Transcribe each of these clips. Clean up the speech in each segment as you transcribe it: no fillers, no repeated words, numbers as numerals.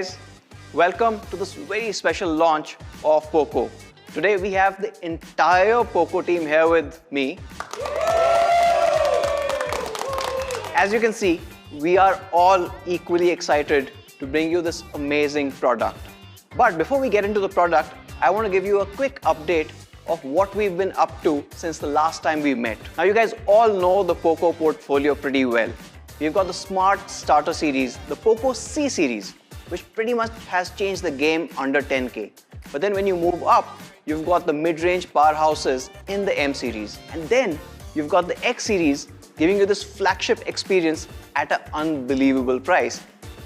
guys, welcome to this very special launch of Poco. Today we have the entire Poco team here with me. As you can see, we are all equally excited to bring you this amazing product. But before we get into the product, I want to give you a quick update of what we've been up to since the last time we met. Now you guys all know the Poco portfolio pretty well. We've got the Smart Starter series, the Poco C series, which pretty much has changed the game under 10K. But then when you move up, you've got the mid-range powerhouses in the M series. And then you've got the X series giving you this flagship experience at an unbelievable price.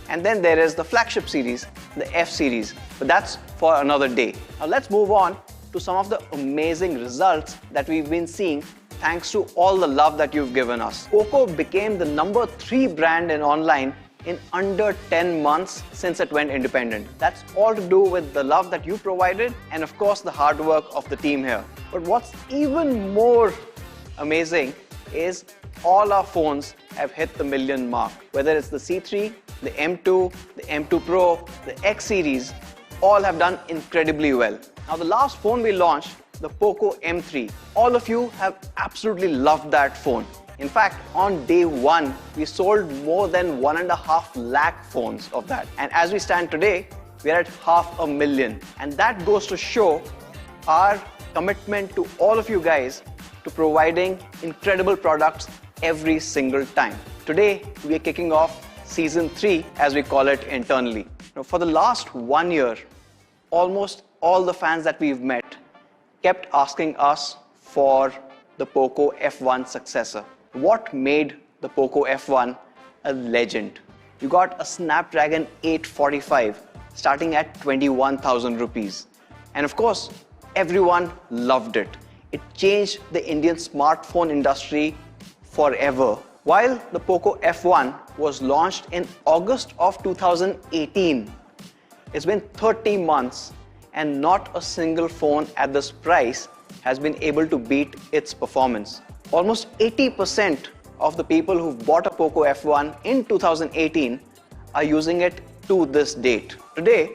And then there is the flagship series, the F series. But that's for another day. Now let's move on to some of the amazing results that we've been seeing thanks to all the love that you've given us. Poco became the number 3 brand in online in under 10 months since it went independent. That's all to do with the love that you provided and of course the hard work of the team here. But what's even more amazing is all our phones have hit the million mark. Whether it's the C3, the M2, the M2 Pro, the X series, all have done incredibly well. Now the last phone we launched, the Poco M3, all of you have absolutely loved that phone. In fact, on day one, we sold more than 1.5 lakh phones of that. And as we stand today, we are at 500,000. And that goes to show our commitment to all of you guys to providing incredible products every single time. Today, we are kicking off Season 3, as we call it internally. Now, for the last 1 year, almost all the fans that we've met kept asking us for the Poco F1 successor. What made the Poco F1 a legend? You got a Snapdragon 845 starting at 21,000 rupees. And of course, everyone loved it. It changed the Indian smartphone industry forever. While the Poco F1 was launched in August of 2018, it's been 30 months and not a single phone at this price has been able to beat its performance. Almost 80% of the people who've bought a Poco F1 in 2018 are using it to this date. Today,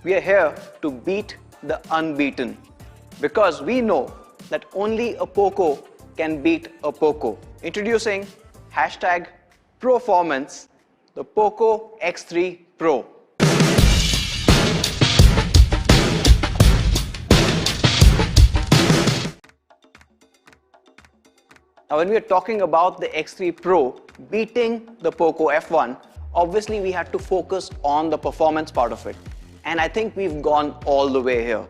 we are here to beat the unbeaten because we know that only a Poco can beat a Poco. Introducing #PROformance, the Poco X3 Pro. Now, when we are talking about the X3 Pro beating the Poco F1, obviously we had to focus on the performance part of it. And I think we've gone all the way here.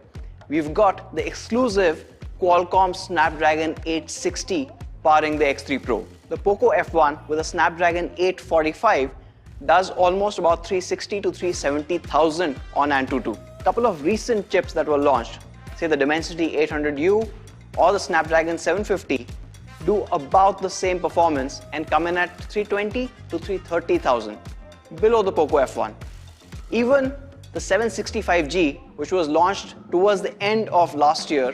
We've got the exclusive Qualcomm Snapdragon 860 powering the X3 Pro. The Poco F1 with a Snapdragon 845 does almost about 360 to 370,000 on Antutu. A couple of recent chips that were launched, say the Dimensity 800U or the Snapdragon 750, do about the same performance and come in at 320 to 330,000, below the Poco F1. Even the 765G, which was launched towards the end of last year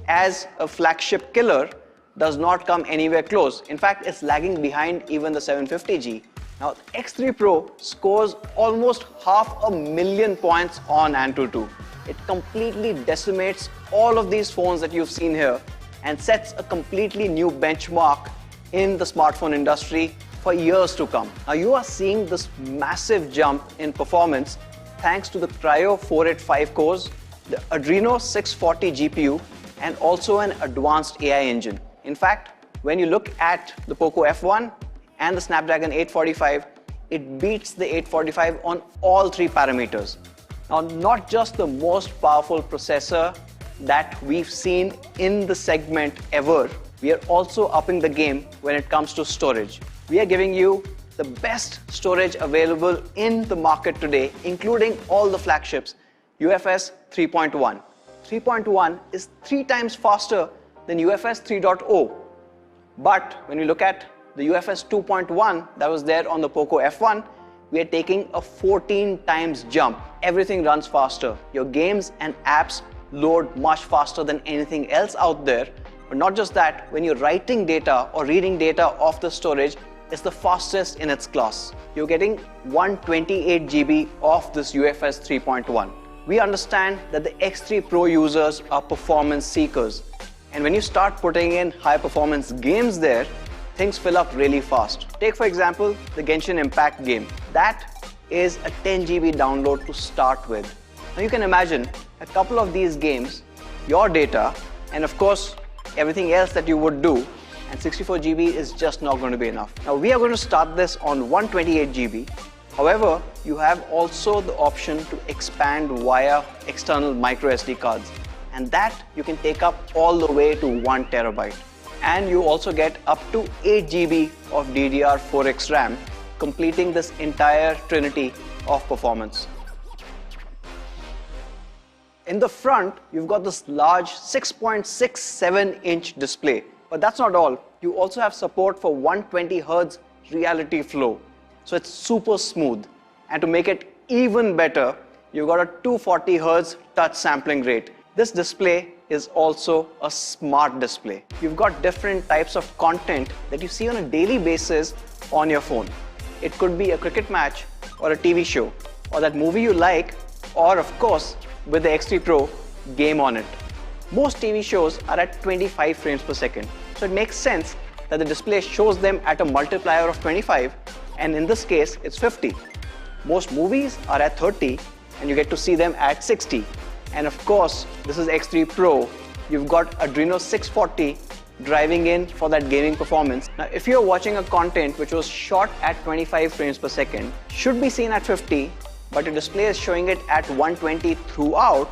as a flagship killer, does not come anywhere close. In fact, it's lagging behind even the 750G. Now, the X3 Pro scores almost 500,000 points on Antutu. It completely decimates all of these phones that you've seen here and sets a completely new benchmark in the smartphone industry for years to come. Now you are seeing this massive jump in performance thanks to the Cryo 485 cores, the Adreno 640 GPU, and also an advanced AI engine. In fact, when you look at the Poco F1 and the Snapdragon 845, it beats the 845 on all 3 parameters. Now, not just the most powerful processor that we've seen in the segment ever, we are also upping the game when it comes to storage. We are giving you the best storage available in the market today, including all the flagships, UFS 3.1. 3.1 is 3 times faster than UFS 3.0. But when we look at the UFS 2.1 that was there on the Poco F1, we are taking a 14 times jump. Everything runs faster. Your games and apps load much faster than anything else out there. But not just that, when you're writing data or reading data off the storage, is the fastest in its class. You're getting 128 GB of this UFS 3.1. We understand that the X3 Pro users are performance seekers, and when you start putting in high performance games there, things fill up really fast. Take for example the Genshin Impact game. That is a 10 GB download to start with. Now you can imagine a couple of these games, your data, and of course everything else that you would do, and 64 GB is just not going to be enough. Now we are going to start this on 128 GB. However, you have also the option to expand via external micro SD cards, and that you can take up all the way to 1 TB. And you also get up to 8 GB of DDR4X RAM, completing this entire trinity of performance. In the front, you've got this large 6.67-inch display. But that's not all. You also have support for 120 Hz reality flow. So it's super smooth. And to make it even better, you've got a 240 Hz touch sampling rate. This display is also a smart display. You've got different types of content that you see on a daily basis on your phone. It could be a cricket match or a TV show, or that movie you like, or of course, with the X3 Pro, game on it. Most TV shows are at 25 frames per second. So it makes sense that the display shows them at a multiplier of 25, and in this case, it's 50. Most movies are at 30, and you get to see them at 60. And of course, this is X3 Pro. You've got Adreno 640 driving in for that gaming performance. Now, if you're watching a content which was shot at 25 frames per second, should be seen at 50, but your display is showing it at 120 throughout,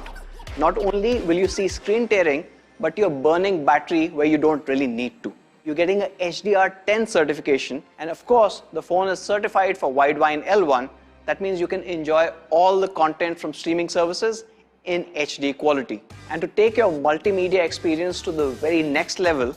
not only will you see screen tearing, but you're burning battery where you don't really need to. You're getting a HDR10 certification, and of course, the phone is certified for Widevine L1. That means you can enjoy all the content from streaming services in HD quality. And to take your multimedia experience to the very next level,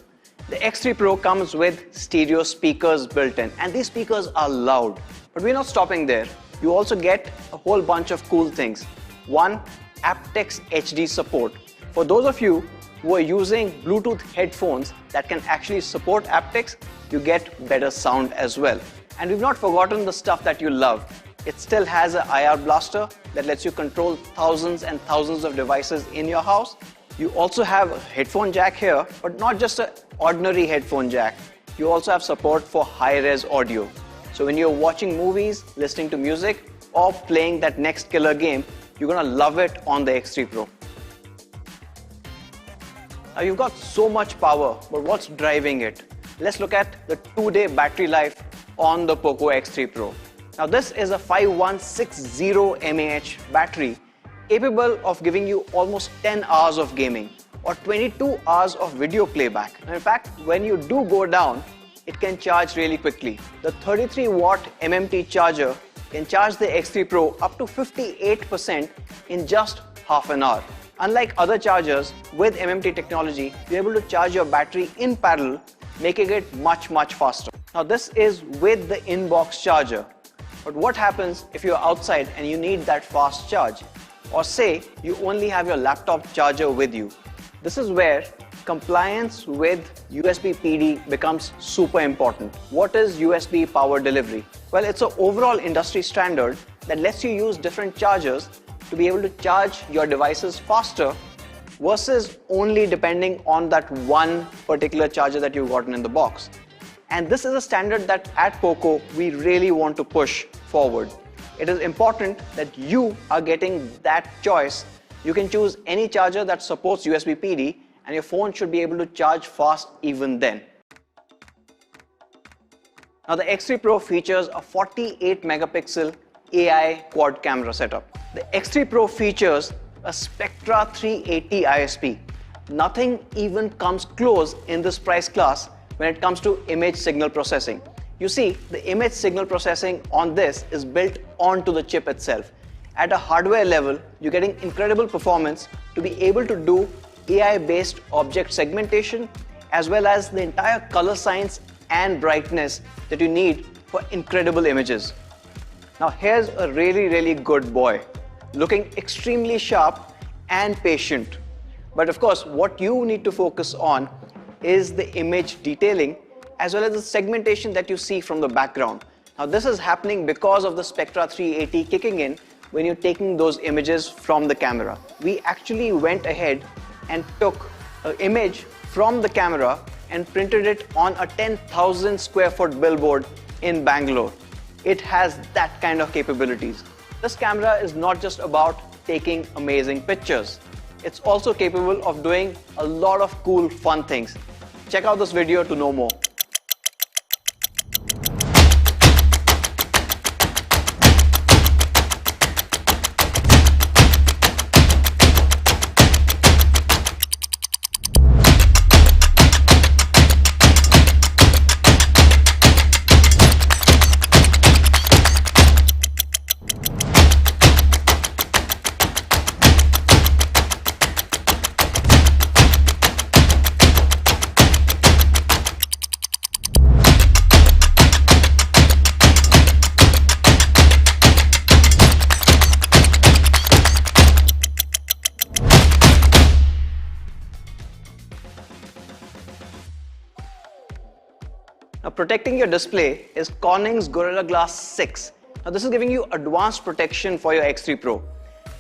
the X3 Pro comes with stereo speakers built in, and these speakers are loud. But we're not stopping there. You also get a whole bunch of cool things. One, aptX HD support. For those of you who are using Bluetooth headphones that can actually support aptX, you get better sound as well. And we've not forgotten the stuff that you love. It still has an IR blaster that lets you control thousands and thousands of devices in your house. You also have a headphone jack here, but not just an ordinary headphone jack. You also have support for high-res audio. So when you're watching movies, listening to music, or playing that next killer game, you're gonna love it on the X3 Pro. Now you've got so much power, but what's driving it? Let's look at the 2-day battery life on the Poco X3 Pro. Now this is a 5160 mAh battery capable of giving you almost 10 hours of gaming or 22 hours of video playback. And in fact, when you do go down, it can charge really quickly. The 33 watt MMT charger can charge the X3 Pro up to 58% in just half an hour. Unlike other chargers, with MMT technology, you're able to charge your battery in parallel, making it much faster. Now this is with the inbox charger. But what happens if you're outside and you need that fast charge? Or say you only have your laptop charger with you. This is where compliance with USB PD becomes super important. What is USB power delivery? Well, it's an overall industry standard that lets you use different chargers to be able to charge your devices faster versus only depending on that one particular charger that you've gotten in the box. And this is a standard that at Poco we really want to push forward. It is important that you are getting that choice. You can choose any charger that supports USB PD, and your phone should be able to charge fast even then. Now the X3 Pro features a 48 megapixel AI quad camera setup. The X3 Pro features a Spectra 380 ISP. Nothing even comes close in this price class when it comes to image signal processing. You see, the image signal processing on this is built onto the chip itself. At a hardware level, you're getting incredible performance to be able to do AI-based object segmentation, as well as the entire color science and brightness that you need for incredible images. Now here's a really good boy, looking extremely sharp and patient. But of course, what you need to focus on is the image detailing as well as the segmentation that you see from the background. Now this is happening because of the Spectra 380 kicking in when you're taking those images from the camera. We actually went ahead and took an image from the camera and printed it on a 10,000 square foot billboard in Bangalore. It has that kind of capabilities. This camera is not just about taking amazing pictures. It's also capable of doing a lot of cool, fun things. Check out this video to know more. Now protecting your display is Corning's Gorilla Glass 6. Now this is giving you advanced protection for your X3 Pro.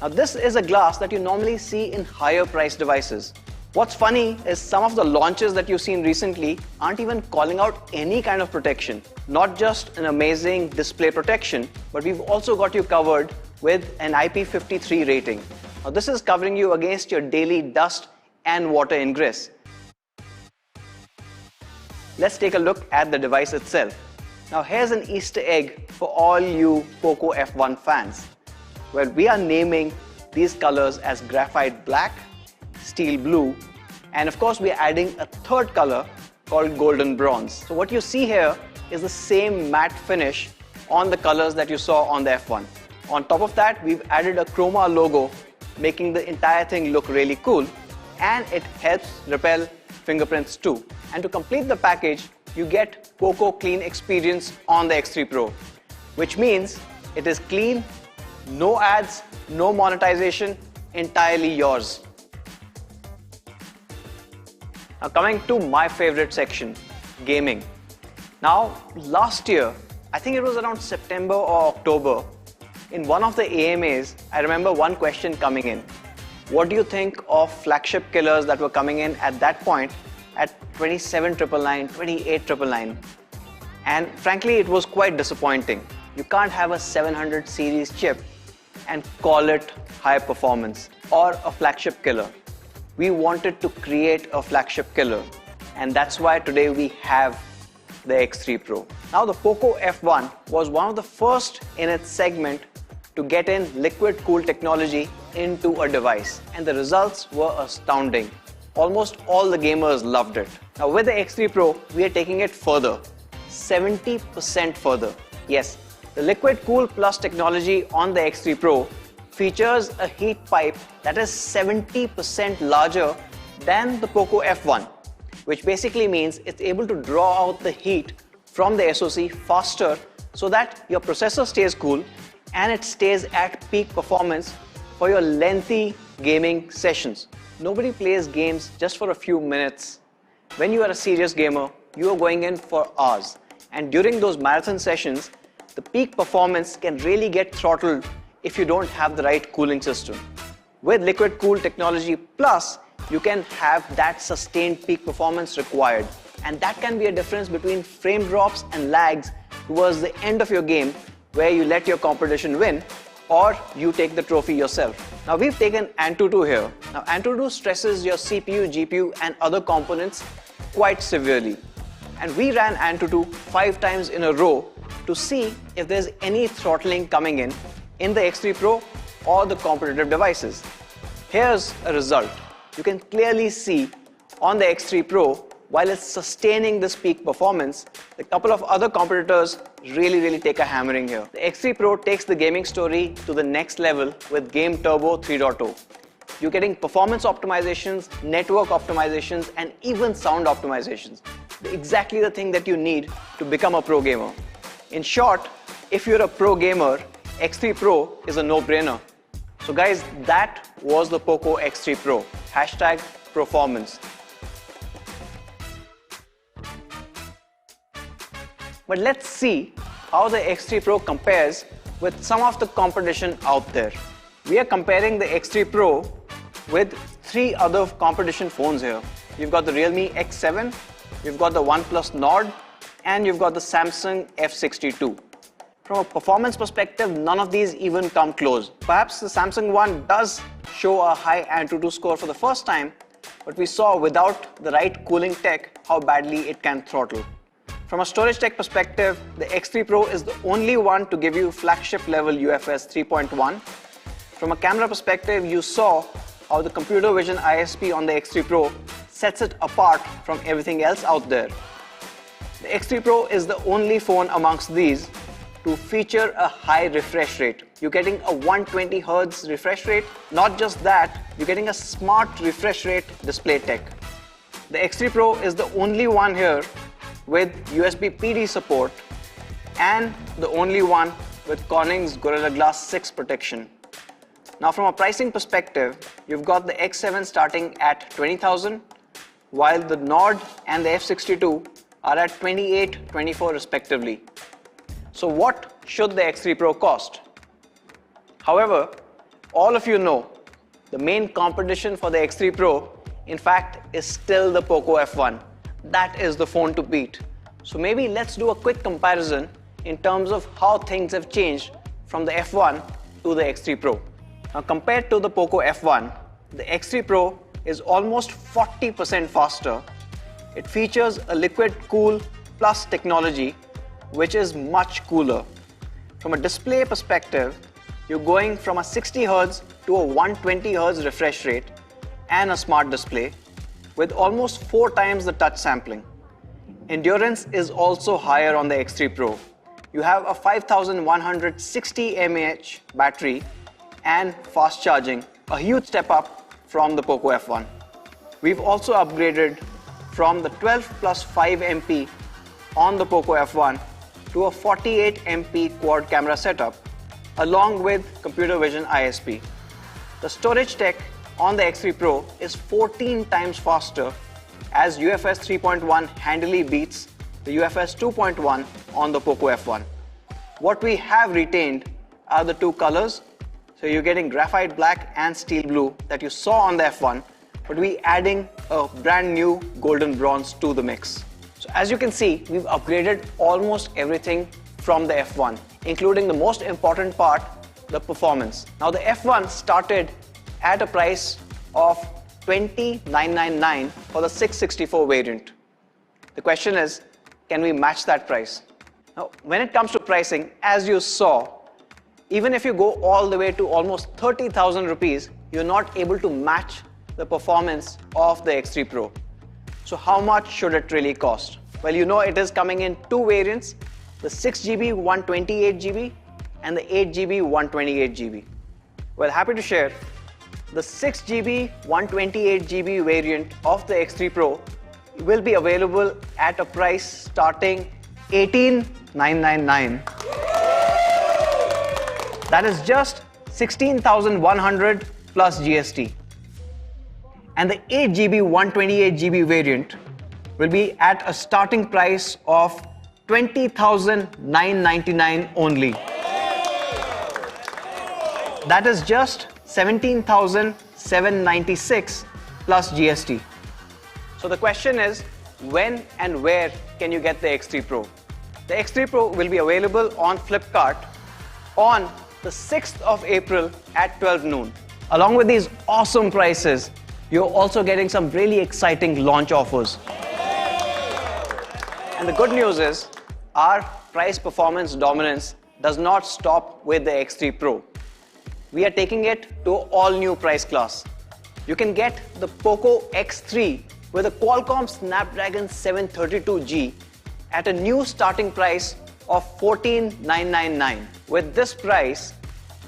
Now this is a glass that you normally see in higher priced devices. What's funny is some of the launches that you've seen recently aren't even calling out any kind of protection. Not just an amazing display protection, but we've also got you covered with an IP53 rating. Now this is covering you against your daily dust and water ingress. Let's take a look at the device itself. Now here's an Easter egg for all you Poco F1 fans, where we are naming these colors as graphite black, steel blue, and of course we are adding a third color called golden bronze. So what you see here is the same matte finish on the colors that you saw on the F1. On top of that, we've added a chroma logo, making the entire thing look really cool, and it helps repel fingerprints too. And to complete the package, you get Poco Clean Experience on the X3 Pro, which means it is clean, no ads, no monetization, entirely yours. Now coming to my favorite section, gaming. Now last year, I think it was around September or October, in one of the AMAs, I remember one question coming in. What do you think of flagship killers that were coming in at that point at 27,999, 28,999? And frankly, it was quite disappointing. You can't have a 700 series chip and call it high performance or a flagship killer. We wanted to create a flagship killer, and that's why today we have the X3 Pro. Now the Poco F1 was one of the first in its segment to get in liquid cool technology into a device, and the results were astounding. Almost all the gamers loved it. Now with the X3 Pro, we are taking it further, 70% further. Yes, the liquid cool plus technology on the X3 Pro features a heat pipe that is 70% larger than the Poco F1, which basically means it's able to draw out the heat from the SoC faster so that your processor stays cool and it stays at peak performance for your lengthy gaming sessions. Nobody plays games just for a few minutes. When you are a serious gamer, you are going in for hours. And during those marathon sessions, the peak performance can really get throttled if you don't have the right cooling system. With liquid cool technology plus, you can have that sustained peak performance required. And that can be a difference between frame drops and lags towards the end of your game, where you let your competition win or you take the trophy yourself. Now we've taken Antutu here. Now Antutu stresses your CPU, GPU and other components quite severely. And we ran Antutu 5 times in a row to see if there's any throttling coming in the X3 Pro or the competitive devices. Here's a result. You can clearly see on the X3 Pro, while it's sustaining this peak performance, a couple of other competitors really take a hammering here. The X3 Pro takes the gaming story to the next level with Game Turbo 3.0. You're getting performance optimizations, network optimizations, and even sound optimizations. Exactly the thing that you need to become a pro gamer. In short, if you're a pro gamer, X3 Pro is a no-brainer. So guys, that was the Poco X3 Pro. #PROformance. But let's see how the X3 Pro compares with some of the competition out there. We are comparing the X3 Pro with 3 other competition phones here. You've got the Realme X7, you've got the OnePlus Nord, and you've got the Samsung F62. From a performance perspective, none of these even come close. Perhaps the Samsung one does show a high Antutu score for the first time, but we saw without the right cooling tech how badly it can throttle. From a storage tech perspective, the X3 Pro is the only one to give you flagship level UFS 3.1. From a camera perspective, you saw how the computer vision ISP on the X3 Pro sets it apart from everything else out there. The X3 Pro is the only phone amongst these to feature a high refresh rate. You're getting a 120 Hz refresh rate. Not just that, you're getting a smart refresh rate display tech. The X3 Pro is the only one here with USB PD support and the only one with Corning's Gorilla Glass 6 protection. Now from a pricing perspective, you've got the X7 starting at 20,000, while the Nord and the F62 are at 28, 24 respectively. So what should the X3 Pro cost? However, all of you know the main competition for the X3 Pro, in fact, is still the Poco F1. That is the phone to beat. So maybe let's do a quick comparison in terms of how things have changed from the F1 to the X3 Pro. Now compared to the Poco F1, the X3 Pro is almost 40% faster. It features a liquid cool plus technology, which is much cooler. From a display perspective, you're going from a 60 Hz to a 120 Hz refresh rate and a smart display with almost 4 times the touch sampling. Endurance is also higher on the X3 Pro. You have a 5160 mAh battery and fast charging, a huge step up from the Poco F1. We've also upgraded from the 12 plus 5 MP on the Poco F1 to a 48 MP quad camera setup along with computer vision ISP. The storage tech on the X3 Pro is 14 times faster as UFS 3.1 handily beats the UFS 2.1 on the Poco F1. What we have retained are the 2 colors. So you're getting graphite black and steel blue that you saw on the F1, but we're adding a brand new golden bronze to the mix. So as you can see, we've upgraded almost everything from the F1, including the most important part, the performance. Now the F1 started at a price of $20,999 for the 664 variant. The question is, can we match that price? Now, when it comes to pricing, as you saw, even if you go all the way to almost 30,000 rupees, you're not able to match the performance of the X3 Pro. So how much should it really cost? Well, you know it is coming in 2 variants, the 6GB 128GB and the 8GB 128GB. Well, happy to share, the 6GB 128GB variant of the X3 Pro will be available at a price starting $18,999. That is just 16,100 plus GST. And the 8GB 128GB variant will be at a starting price of 20,999 only. That is just 17,796 plus GST. So the question is, when and where can you get the X3 Pro? The X3 Pro will be available on Flipkart on the 6th of April at 12 noon. Along with these awesome prices, you're also getting some really exciting launch offers. And the good news is, our price performance dominance does not stop with the X3 Pro. We are taking it to an all-new price class. You can get the Poco X3 with a Qualcomm Snapdragon 732G at a new starting price of $14,999. With this price,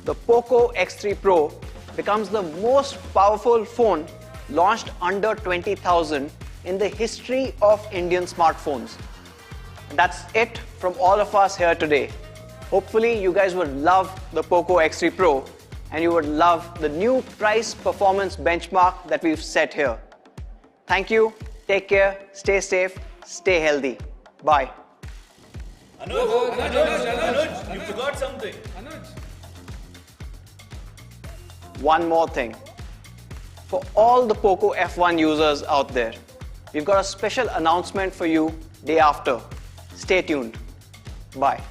the Poco X3 Pro becomes the most powerful phone launched under 20,000 in the history of Indian smartphones. That's it from all of us here today. Hopefully you guys would love the Poco X3 Pro and you would love the new price performance benchmark that we've set here. Thank you, take care, stay safe, stay healthy. Bye. Anuj, you forgot something. One more thing. For all the Poco F1 users out there, we've got a special announcement for you day after. Stay tuned. Bye.